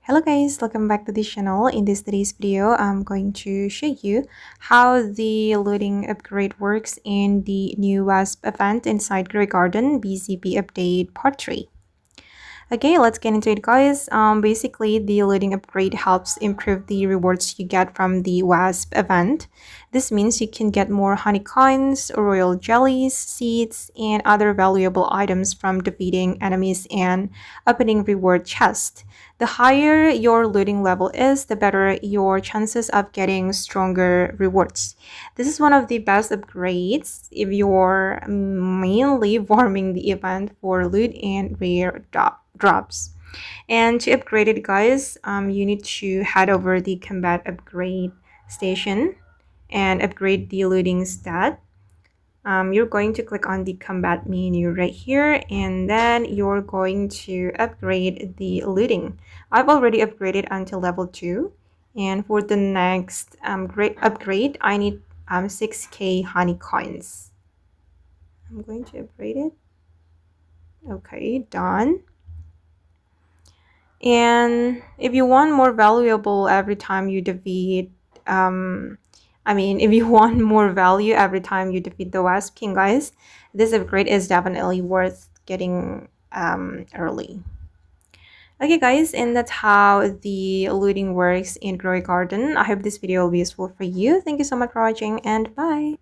Hello guys, welcome back to this channel. In today's video, I'm going to show you how the looting upgrade works in the new Wasp event inside Grey Garden BCB update part 3. Okay, let's get into it, guys. Basically, the looting upgrade helps improve the rewards you get from the Wasp event. This means you can get more honey coins, royal jellies, seeds, and other valuable items from defeating enemies and opening reward chests. The higher your looting level is, the better your chances of getting stronger rewards. This is one of the best upgrades if you're mainly farming the event for loot and rare drops. And to upgrade it, guys, you need to head over the combat upgrade station and upgrade the looting stat. You're going to click on the combat menu right here, and then you're going to upgrade the looting. I've already upgraded until level 2, and for the next great upgrade I need 6k honey coins. I'm going to upgrade it. Okay, done. And if you want more valuable every time you defeat if you want more value every time you defeat the Wasp King, guys, this upgrade is definitely worth getting early. Okay guys, and that's how the looting works in Grey Garden. I hope this video will be useful for you. Thank you so much for watching, and bye.